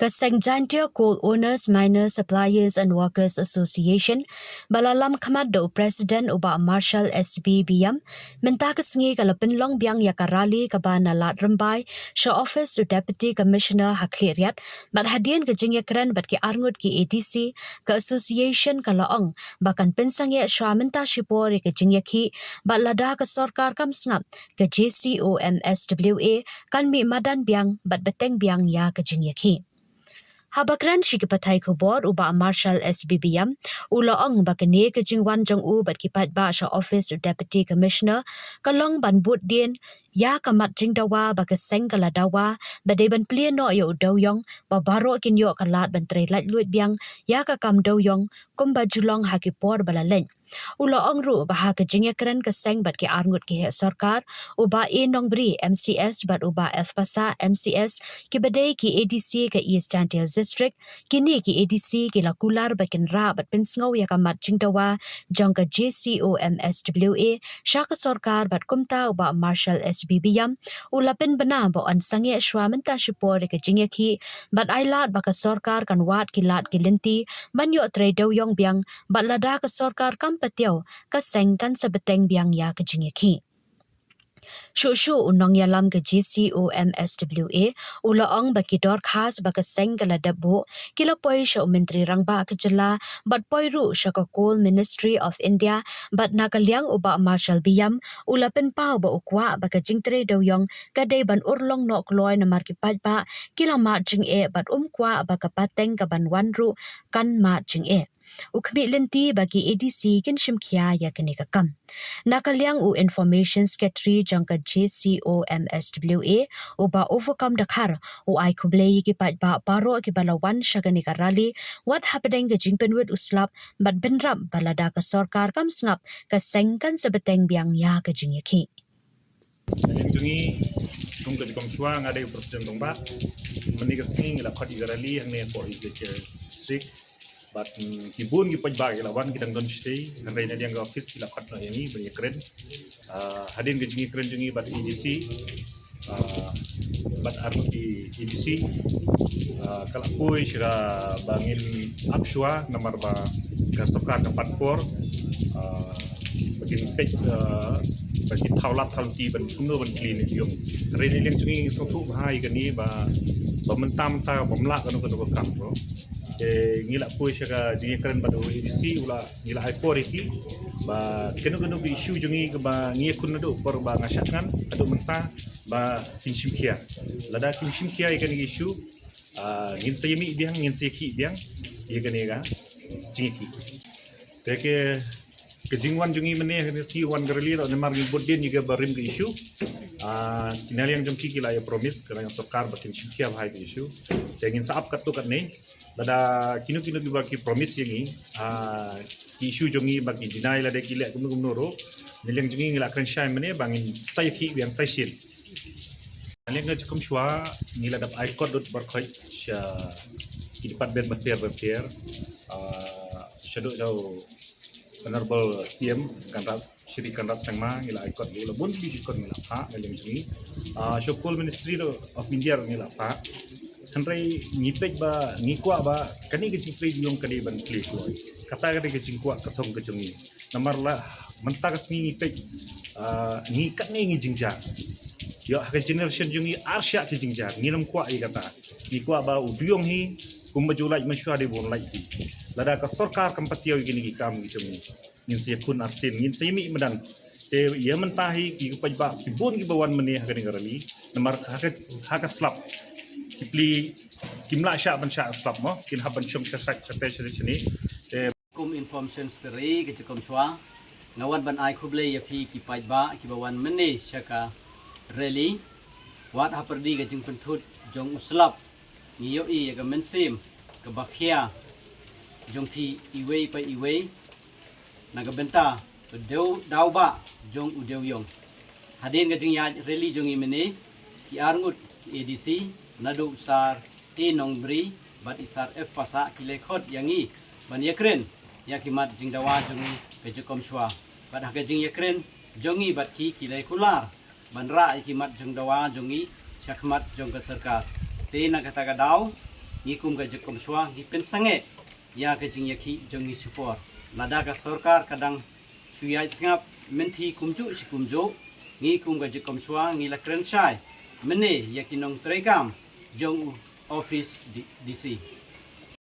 Kaseng Jantia Coal Owners, Miners, Suppliers and Workers Association balalam kamado President Uba Marshal SB Biam minta kesengi kalau penlong biang yakarali kabana lat rembai show office to Deputy Commissioner Hakliriat bat hadian ke jengyakran bat ki arngut ki ADC ke association kalaong bahkan pensang ya syah minta shipor ke jengyaki bat lada ke sorkar kam sngap ke JCOMSWA kan mi madan biang bat beteng biang ya ke jengyaki. Habakran shikipatai kubor uba Marshal SBBM ulaong bakane ke jingwan jong u bat kipat ba sha office Deputy Commissioner kalong ban but din ya kamat jingdawa bakaseng kaladawa badeban plieno yo doyong babaro kinyo kalat ban trelat luit biang ya ka kam doyong kumba julong hakipor balalen ulaong ru bah ke jingakran kaseng bat ki arngut ki sarkar uba e nongbri MCS bat uba F pasa MCS ki badai ki ADC ke East Chantil District kini ki ADC ki lakular bakin ra bat pensngau ya kamat jingdawa jong ke JCOMSWA syaka sarkar bat kumta uba Marshal SBBM ulapin bena bo an sange shwa menta shipor ke jingaki bat ailat baka sarkar kan wat ki lat ki lenti banyo tre doyong biang bat lada ke sarkar kam patiaw kaseng kan sebeteng biang ya ke jingaki. Shushu unong yalam ke JCOMSWA ulaong baki dor khas baka seng kala dabu kila poi sya menteri rangba ke jela bat poi ru sya ka coal Ministry of India bat nakaliang uba Marshal Biam ulapin pau ba ukwa baka jingtre doyong kadai ban urlong no kloy na markipat ba kila ma jing e bat kwa baka pateng ka ban wanru kan ma jing e ukmi lenti bagi ADC kin shimkhia ya kene ka kam nakaliang u information secretary jangka JCOMSWA uba overcome dakhar u ai kublei ki pat ba paro ki balawan shagani karali what happening ke jingpenwit uslap bat benrap balada ka sarkar kam sngap ka sengkan sebeteng biang ya ka jingyaki yang jungi tung ke jikong shua ngadai presiden tong ba menigat sing la khadi garali yang ne po district bat kibun ki pajba ki lawan ki dangdon stay ngai na diang office ki la khat na yangi bani kren hadin ke jungi kren jungi bat EDC bat arno ki EDC kala poi shira bangin apshwa nomor ba kasokar ka patpor bagin pej bagi thaulat thalti ban kuno ban clean yung rene leng jungi sotu bahai kani ba mentam ta bomla kanu kanu kam bro ngila poi syaga jingi keren pada EDC ula ngila aipor iki ba kenu bi issue jungi ke ba ngie kun nadu por ba ngasyakan adu menta ba kinshim kia lada kinshim kia ikan issue ngin sayemi biang ngin sayki biang ikan ga jingi ki teke kejingwan jungi meneh si wan garli ro nemar ngi bodin juga barim ke issue kinali yang jengki kila ya promise kerana sokar bakin shimkia bahai ke issue ingin saap katu kat ni lada kinu ki bagi promise yangi issue jongi bagi deny lada kila kumnu ro nileng jongi ngila kan shine mene bangin sai ki yang sai shil nileng ngajukum shwa ngila dap icon dot berkhoi sha ki department beter shadow jauh honorable CM kanrat Shri Kanrat Sangma ngila icon ngila bun bi icon ngila pa nileng jongi coal Ministry of India ngila pa Henry ngipek ba ngikwa ba kani ke cipri yung kani ban kli ko kata kani ke cingkwa katong ke jungi namar la mentak sni ngipek ngikat ni ngijingja yo ha generation jungi arsya ke jingja ngiram kwa i kata ngikwa ba uduyong hi kumbajulai masyua de bon lai lada ka sarkar kampatiyo gini kam gi jungi ngin se kun arsin ngin se mi medan te ye mentahi ki pajba ki bon gi bawan meni ha kani garali namar ha ka slap kipli kimla sya ban sya slap mo kin haban chum sasak station sini kum information steri ke cikom shwa ngawan ban ai khuble ya phi ki pajba ki bawan mene syaka rally wat haperdi ke jing pentut jong uslap ni yo i ga mensim ke bakhia jong phi iwei pa iwei naga benta deu dauba jong udeu yong hadin ke jing ya rally jong i mene ki arngut ADC nadu sar e nongbri bat isar F pasa kilekhot yangi ban yakren yakimat jingdawa jongi pejukom shwa bat hake jing yakren jongi bat ki kilekular ban ra yakimat jingdawa jongi chakmat jong ka sarkar te na kata ka daw ngikum ga jekom shwa ngi pensange ya ke jing yakhi jongi support lada ka sarkar kadang suyai sngap menti kumju sikumju ngikum ga jekom shwa ngi la krenchai mene yakinong trekam jong office DC